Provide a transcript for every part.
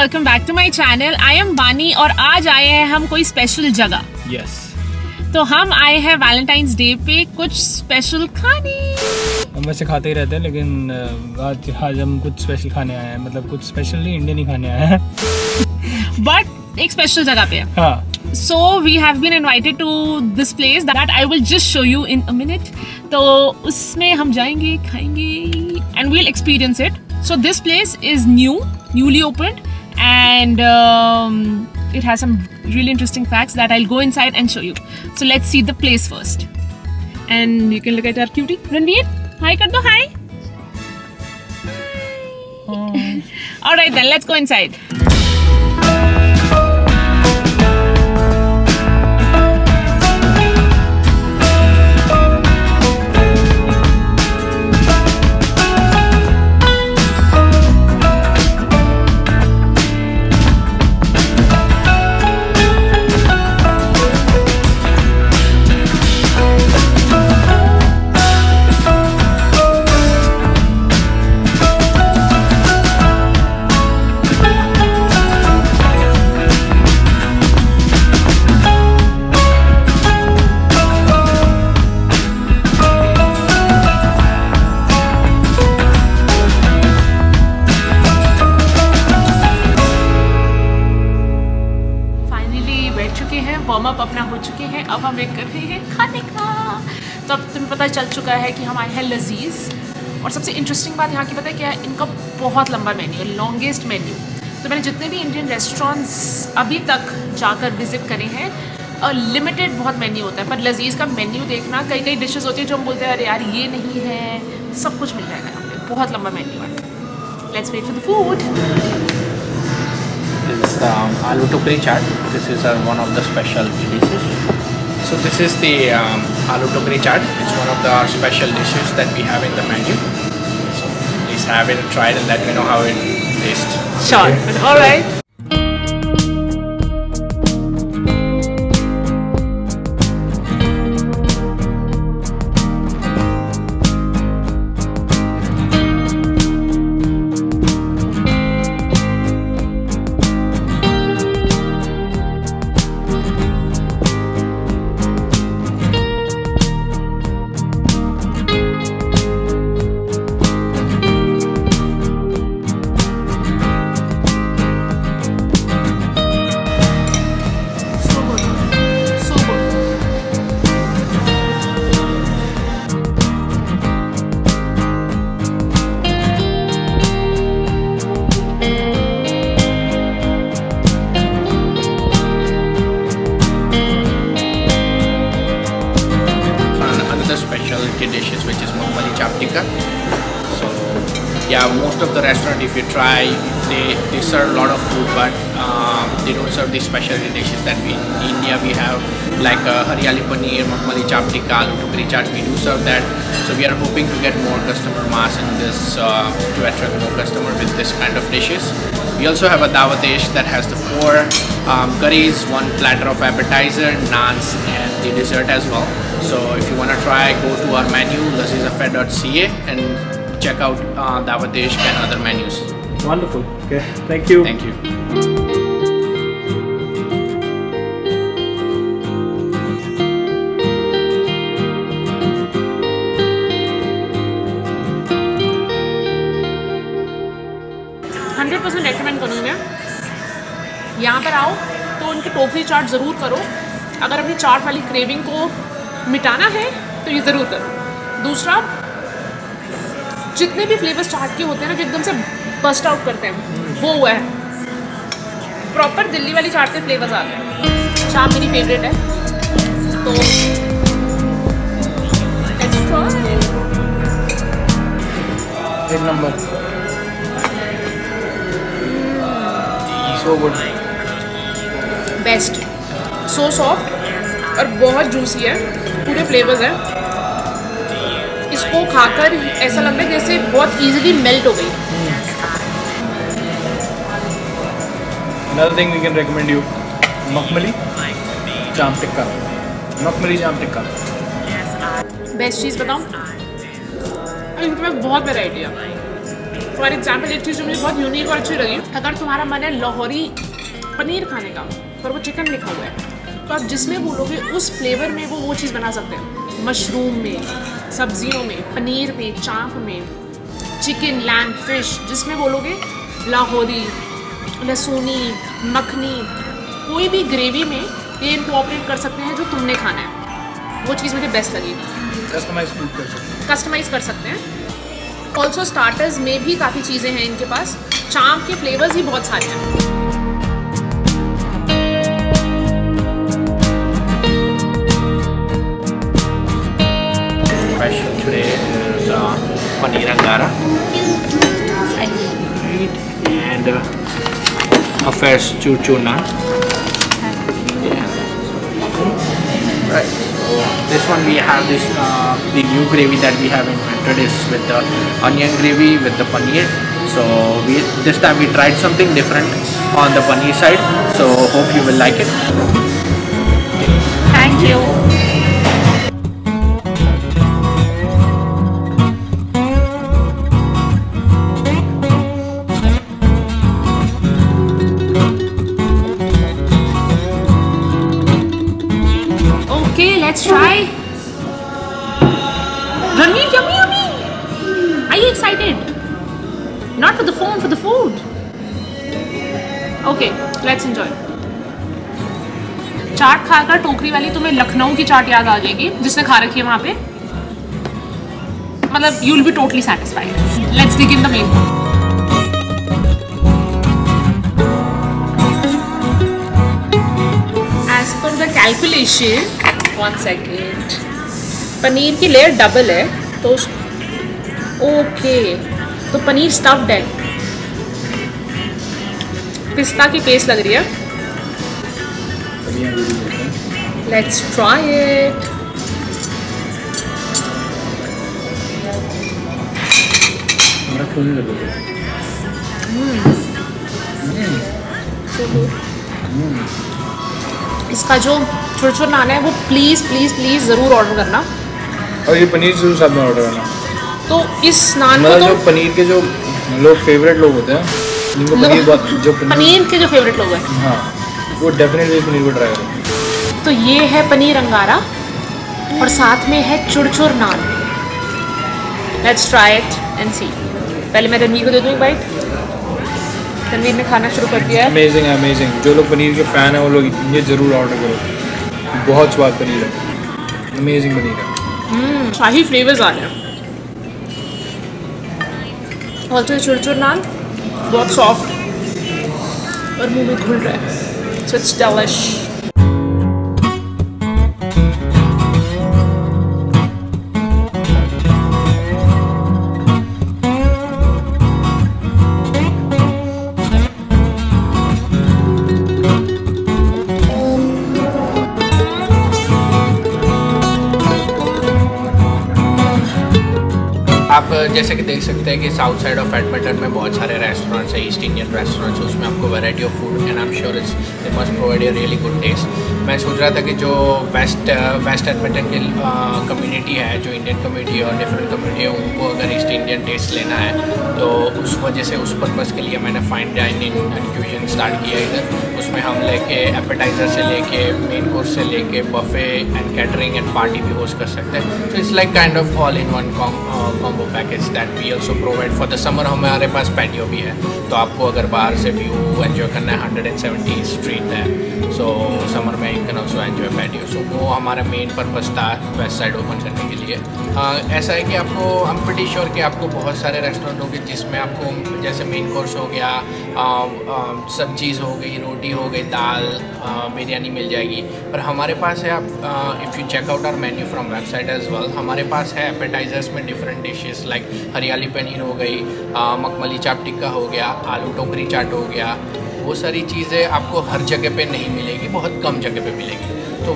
Welcome back to my channel. I am Bani और आज आए हैं हम कोई स्पेशल जगह। यस तो हम आए हैं वैलेंटाइंस डे पे कुछ स्पेशल खाने। हम वैसे खाते ही रहते हैं, लेकिन आज हम कुछ स्पेशल खाने आए हैं। मतलब कुछ स्पेशल नहीं, इंडियन ही खाने आए हैं बट एक स्पेशल जगह पे। हाँ, so we have been invited to this place that I will just show you in a minute. तो उसमें हम जाएंगे, खाएंगे and we'll experience it. So this place is newly opened and it has some really interesting facts that I'll go inside and show you. So let's see the place first and you can look at our cutie Ranveer. Hi kar do. Hi. All right then, let's go inside. Warm up अपना हो चुके हैं, अब हम wait कर रहे हैं खाने का। तो अब तुम्हें पता चल चुका है कि हम आए हैं लजीज। और सबसे इंटरेस्टिंग बात यहाँ की पता है क्या है? इनका बहुत लंबा मेन्यू है, लॉन्गेस्ट मेन्यू। तो मैंने जितने भी इंडियन रेस्टोरेंट्स अभी तक जाकर विजिट करे हैं, लिमिटेड बहुत मेन्यू होता है। पर लजीज का मेन्यू देखना, कई कई डिशेस होती है जो हम बोलते हैं अरे यार ये नहीं है, सब कुछ मिल जाएगा यहाँ पे। बहुत लंबा मेन्यू है। Let's wait for the food. Is aloo tukri chaat. This is one of the special dishes. So this is the aloo tukri chaat. It's one of the special dishes that we have in the menu. So please have it, try it, and let me know how it tastes. Sure. Okay. All right. Dishes which is Muhammadi chap tikka. So yeah, most of the restaurant, if you try, they serve a lot of food, but they don't serve the specialty dishes that we in India we have, like hariyali paneer, Muhammadi chap tikka, aloo tukri chaat. We do serve that. So we are hoping to get more customer mass in this to attract more customer with this kind of dishes. We also have a dawatesh that has the 4 curries, 1 platter of appetizer, naans, and the dessert as well. So if you want to try, go to our menu lazizaffair.ca and check out dawatesh and other menus. wonderful. Okay, thank you. Thank you. Recommend करूँगी मैं, यहाँ पर आओ तो उनकी टोकरी चाट ज़रूर करो। अगर अपनी चाट वाली क्रेविंग को मिटाना है तो ये ज़रूर करो। दूसरा, जितने भी फ्लेवर्स चाट के होते हैं ना जो एकदम से बस्ट आउट करते हैं, वो हुआ है। प्रॉपर दिल्ली वाली चाट के फ्लेवर्स आ गए। चाट मेरी फेवरेट है, तो लेट्स ट्राई। एक number, so good, best, so soft और बहुत जूसी है, पूरे फ्लेवर्स हैं। इसको खाकर ऐसा लग रहा है जैसे बहुत इजीली मेल्ट हो गई। Another thing we can recommend you, मखमली जाम टिक्का, मखमली जाम टिक्का। बेस्ट चीज़ बताऊँ, इनमें बहुत वैरायटी है। फॉर एग्जाम्पल एक चीज़ जो मुझे बहुत यूनिक और अच्छी लगी, अगर तुम्हारा मन है लाहौरी पनीर खाने का पर वो चिकन लिखा हुआ है, तो आप जिसमें बोलोगे उस फ्लेवर में वो चीज़ बना सकते हैं। मशरूम में, सब्जियों में, पनीर में, चाप में, चिकन, लैम्ब, फिश, जिसमें बोलोगे लाहौरी, लहसुनी, मखनी, कोई भी ग्रेवी में ये इनकॉर्पोरेट कर सकते हैं जो तुमने खाना है। वो चीज़ मुझे बेस्ट लगी। कस्टमाइज़ कर सकते हैं। ऑल्सो स्टार्टर्स में भी काफ़ी चीज़ें हैं इनके पास। चाप के फ्लेवर्स ही बहुत सारे हैं। Today is paneer angara and a fresh chur naan. Right. So this one we have this the new gravy that we have invented is with the onion gravy with the paneer. So this time we tried something different on the paneer side. So hope you will like it. Thank you. Okay, let's try. Ranveer, yummy, yummy. Are you excited? Not for the phone, for the food. Okay, let's enjoy. चाट खाकर टोकरी वाली तुम्हें लखनऊ की चाट याद आ जाएगी जिसने खा रखी है वहाँ पे। मतलब you will be totally satisfied. Let's dig in the main. As per the calculation, 1 second. Paneer की लेयर डबल है तो ओके, तो पनीर स्टफ्ड है। पिस्ता की पेस्ट लग रही है। Let's try it. इसका जो छोटा नान है वो प्लीज़ प्लीज़ प्लीज़ ज़रूर ऑर्डर करना। और ये पनीर जरूर साथ में ऑर्डर करना। तो इस नान को मतलब तो जो पनीर के जो लोग फेवरेट लोग होते हैं, जिनको पनीर बहुत जो पनीर के जो फेवरेट लोग हैं, हाँ, वो डेफिनेटली पनीर को ट्राई करें। तो ये है पनीर अंगारा और साथ में है चुरचुर नान। लेट्स ट्राई इट एंड सी। पहले मैं रणवीर को दे दूँ एक बाइट। रणवीर ने खाना शुरू कर दिया है। अमेजिंग है, अमेजिंग। जो लोग पनीर के फ़ैन हैं वो लोग ये ज़रूर ऑर्डर करो। बहुत स्वाद पनीर है, अमेजिंग पनीर है। शाही फ्लेवर्स आ रहे हैं। और तो चुरचुर नान बहुत सॉफ्ट और मुंह में घुल रहा है। So it's डिलिश। आप जैसे कि देख सकते हैं कि साउथ साइड ऑफ एडमिंटन में बहुत सारे रेस्टोरेंट्स हैं, ईस्ट इंडियन रेस्टोरेंट्स, उसमें आपको variety of food and I am sure it's they must provide a really good taste. मैं सोच रहा था कि जो वेस्ट एडमिंटन की कम्युनिटी है, जो इंडियन कम्युनिटी और डिफरेंट कम्युनिटी है, उनको अगर ईस्ट इंडियन टेस्ट लेना है तो उस वजह से उस पर्पज़ के लिए मैंने फाइन डाइनिंग इंक्लूजन स्टार्ट किया इधर। उसमें हम लेके एपेटाइज़र से लेके मेन कोर्स से लेके buffet and catering and party भी होस्ट कर सकते हैं। तो it's like kind of all in one combo package that we also provide for the summer. हमारे पास पैटियो भी है, तो आपको अगर बाहर से व्यू एंजॉय करना है, 170 स्ट्रीट है, सो समर में you can also enjoy patio. So वो हमारा मेन पर्पज़ था वेस्ट साइड ओपन करने के लिए। ऐसा है कि आपको आई एम प्रीटी श्योर कि आपको बहुत सारे रेस्टोरेंट होंगे जिसमें आपको जैसे मेन कोर्स हो गया, सब्जीज़ हो गई, रोटी हो गई, दाल, बिरयानी मिल जाएगी। पर हमारे पास है, आप if you check out our menu from website as well, हमारे पास है एपेटाइजर्स में डिफरेंट डिशेस लाइक हरियाली पनीर हो गई, मखमली चाप टिक्का हो गया, आलू टोकरी चाट हो गया। वो सारी चीज़ें आपको हर जगह पे नहीं मिलेगी, बहुत कम जगह पे मिलेगी, तो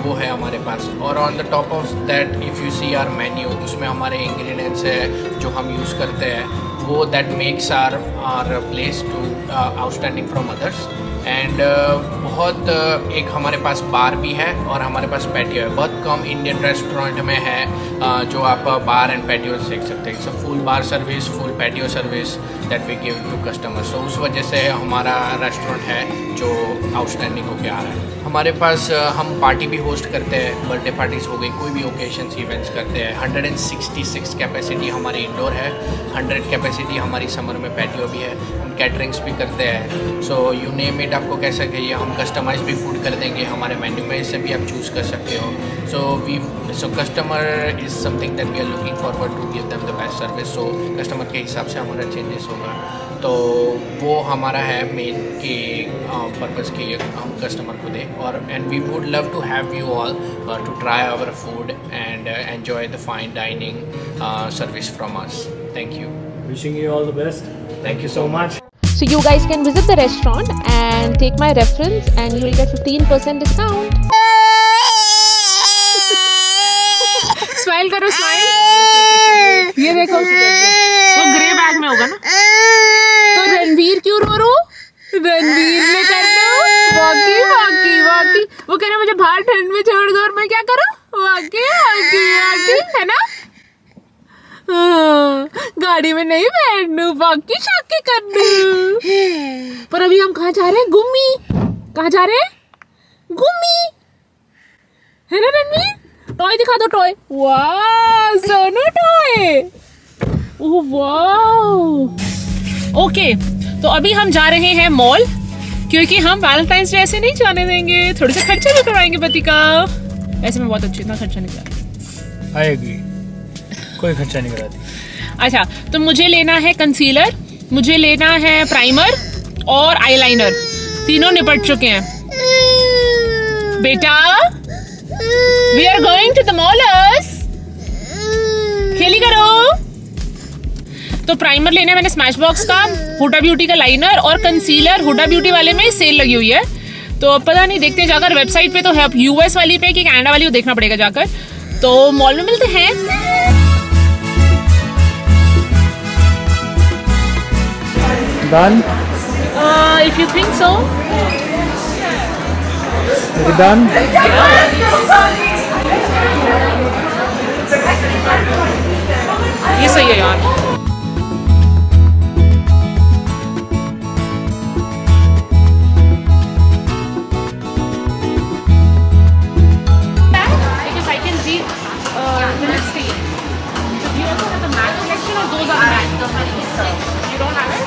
वो है हमारे पास। और on the top of that if you see our menu, उसमें हमारे इंग्रेडिएंट्स है जो हम यूज़ करते हैं वो that makes our place to outstanding from others. And बहुत एक हमारे पास बार भी है और हमारे पास पैटियो है। बहुत कम इंडियन रेस्टोरेंट में है जो आप बार एंड पैटियो देख सकते हैं। So full bar service, full patio service that we give to customers. So उस वजह से हमारा रेस्टोरेंट है जो आउटस्टैंडिंग होके आ रहा है। हमारे पास हम पार्टी भी होस्ट करते हैं, बर्थडे पार्टीज़ हो गई, कोई भी ओकेशंस इवेंट्स करते हैं। 166 कैपेसिटी हमारी इंडोर है, 100 कैपेसिटी हमारी समर में पैटियो भी है। हम कैटरिंग्स भी करते हैं। सो यू नेम इट, आपको कैसा चाहिए हम कस्टमाइज भी फूड कर देंगे। हमारे मेन्यू में से भी आप चूज़ कर सकते हो। So customer is something that we are looking forward to give them the best service. So customer के हिसाब से हमारा चेंजेस होगा। तो वो हमारा है मेन के पर्पज़ के हम कस्टमर को दें। और and we would love to have you all to try our food and enjoy the fine dining service from us. Thank you. Wishing you all the best. Thank you so much. So you guys can visit the restaurant and take my reference and you will get 15% discount. Smile करो, smile. ये देखो, वो grey bag में होगा ना। तो रणवीर क्यों रो रो? रणवीर ने करना वाकई वाकई वाकई। वो कह रहे मुझे बाहर ठंड में छोड़ दो और मैं क्या करूं? वाकई वाकई वाकई, है ना? गाड़ी में नहीं बैठनू, बाकी शाकी करनू। पर अभी हम कहाँ जा रहे हैं? गुम्मी। कहाँ जा रहे हैं? गुम्मी, है ना रणवीर? टॉय दिखा दो, टॉय। वाह सोनू टॉय। ओह वाह। ओके, तो अभी हम जा रहे हैं मॉल, क्योंकि हम वैलेंटाइंस डे ऐसे नहीं जाने देंगे, थोड़ा सा खर्चा भी करवाएंगे पति का। ऐसे में बहुत अच्छी, इतना खर्चा नहीं करा। I agree. कोई खर्चा नहीं कराती। अच्छा, तो मुझे लेना है कंसीलर, मुझे लेना है प्राइमर और आईलाइनर। तीनों निपट चुके हैं बेटा। We are going to the malls. खेली करो। तो प्राइमर लेना है मैंने स्मैश बॉक्स का, हुडा ब्यूटी का लाइनर और कंसीलर हुडा ब्यूटी वाले में सेल लगी हुई है। तो अब पता नहीं, देखते हैं जाकर। वेबसाइट पे तो है, यूएस वाली पे कि कनाडा वाली, वो देखना पड़ेगा जाकर। तो मॉल में मिलते हैं। Done? If you think so. Is it done? ये सही है यार। Because I can read minutes to you. So do you also have the matte collection or those are matte? You don't have it?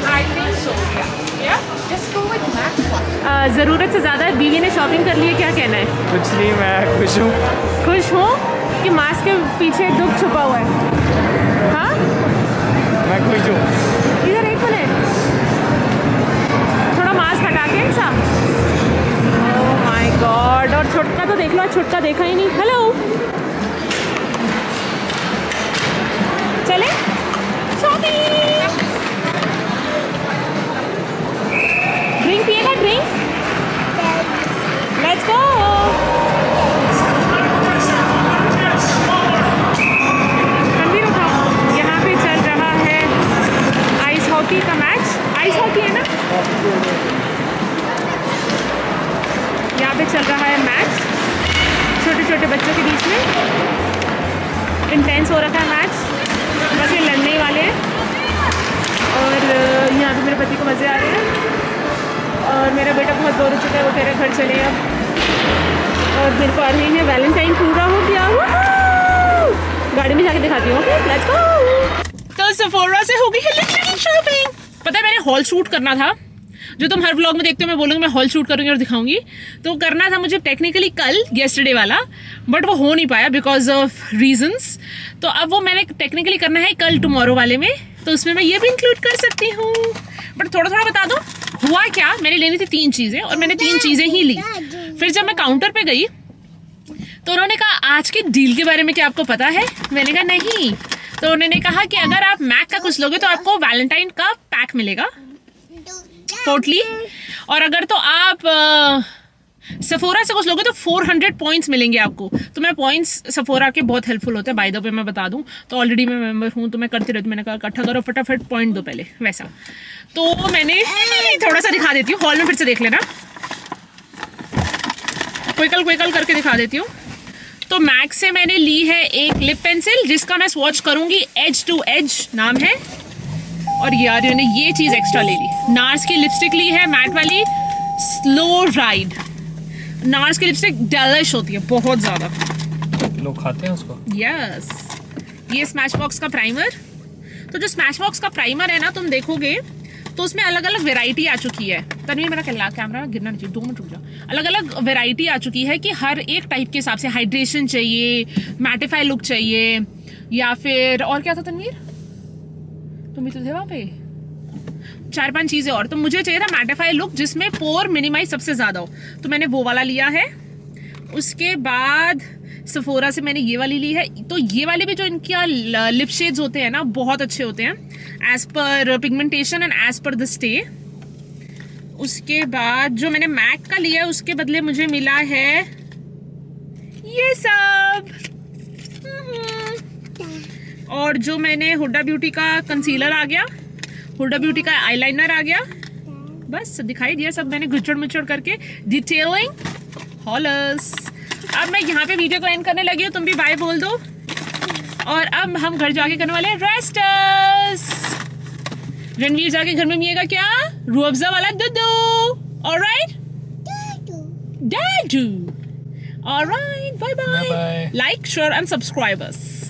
I think so. Yeah. Just go with matte one. ज़रूरत से ज़्यादा बीवी ने shopping कर ली है, क्या कहना है? कुछ नहीं, मैं खुश हूँ। खुश हो कि मास्क के पीछे दुख छुपा हुआ है? हाँ, मैं खुश हूँ। इधर एक मिनट, थोड़ा मास्क हटा के ऐसा। Oh my God. और छुटका तो देख लो, छुटका देखा ही नहीं। हेलो, चले शॉपिंग। ड्रिंक पिएगा? Drink, let's go. रणवीर उठाओ। यहाँ पे चल रहा है आइस हॉकी का मैच। आइस हॉकी है ना? यहाँ पे चल रहा है मैच छोटे छोटे बच्चों के बीच में। इंटेंस हो रखा है मैच, बस ये लड़ने ही वाले हैं। और यहाँ पे मेरे पति को मज़े आ रहे हैं। और मेरा बेटा बहुत बोर हो चुका है, वो कह रहे घर चले अब। और मेरे को आ रही है वैलेंटाइन पूरा हो गया। गाड़ी में जाके दिखाती हूँ। Okay, let's go. तो सेफोरा से हो गई है लिटिल शॉपिंग। पता है, मैंने हॉल शूट करना था, जो तुम हर व्लॉग में देखते हो। मैं बोलूँगी मैं हॉल शूट करूँगी और दिखाऊंगी। तो करना था मुझे टेक्निकली कल, येस्टरडे वाला, बट वो हो नहीं पाया बिकॉज ऑफ रीजंस। तो अब वो मैंने टेक्निकली करना है कल टुमारो वाले में, तो उसमें मैं ये भी इंक्लूड कर सकती हूँ। बट थोड़ा थोड़ा बता दो हुआ क्या। मैंने लेनी थी 3 चीज़ें और मैंने 3 चीज़ें ही ली। फिर जब मैं काउंटर पे गई तो उन्होंने कहा आज के डील के बारे में क्या आपको पता है? मैंने कहा नहीं। तो उन्होंने कहा कि अगर आप मैक का कुछ लोगे तो आपको वैलेंटाइन का पैक मिलेगा पोटली, और अगर तो आप सफोरा से कुछ लोगे तो 400 पॉइंट्स मिलेंगे आपको। तो मैं पॉइंट्स सफोरा के बहुत हेल्पफुल होते हैं, बाय द वे मैं बता दूं। तो ऑलरेडी मैं मेंबर हूं तो मैं करती रहती हूँ, मैंने कहा इकट्ठा करो फटाफट पॉइंट दो पहले वैसा। तो मैंने थोड़ा सा दिखा देती हूँ, हॉल में फिर से देख लेना, क्विकल करके दिखा देती हूँ। तो मैक से मैंने ली है एक लिप पेंसिल जिसका मैं स्वॉच करूंगी, एज टू एज नाम है। और यार मैंने ये चीज एक्स्ट्रा ले ली, नार्स की लिपस्टिक ली है मैट वाली, स्लो राइड। नार्स की लिपस्टिक डेलिश होती है बहुत ज्यादा, लोग खाते हैं उसको। यस ये स्मैशबॉक्स का प्राइमर। तो जो स्मैशबॉक्स का प्राइमर है ना, तुम देखोगे तो उसमें अलग अलग वेराइटी आ चुकी है। तन्वी मेरा कैमरा गिरना नहीं चाहिए, 2 मिनट रुक जाओ। अलग अलग वेराइटी आ चुकी है कि हर एक टाइप के हिसाब से, हाइड्रेशन चाहिए, मैटिफाई लुक चाहिए, या फिर और क्या था तनवीर, तुम भी तो थे वहां पे, 4-5 चीजें और। तो मुझे चाहिए था मैटिफाई लुक जिसमें पोर मिनिमाइज सबसे ज्यादा हो, तो मैंने वो वाला लिया है। उसके बाद सफोरा से मैंने ये वाली ली है। तो ये वाले भी जो इनके लिप शेड्स होते हैं ना बहुत अच्छे होते हैं एज पर पिगमेंटेशन एंड एज पर द स्टे। उसके बाद जो मैंने मैक का लिया है उसके बदले मुझे मिला है ये सब। और जो मैंने हुडा ब्यूटी का कंसीलर आ गया, हुडा ब्यूटी का आईलाइनर आ गया, बस दिखाई दिया सब मैंने गुचड़ मुचड़ करके डिटेलिंग हॉलर्स। अब मैं यहाँ पे वीडियो को एंड करने लगी हूँ, तुम भी बाय बोल दो। और अब हम घर जाके करने वाले हैं रेस्टर्स। रणवीर जाके घर में मिलेगा क्या, रूह अफ़ज़ा वाला दूध। ऑलराइट दादू, alright, bye bye, like share and subscribers.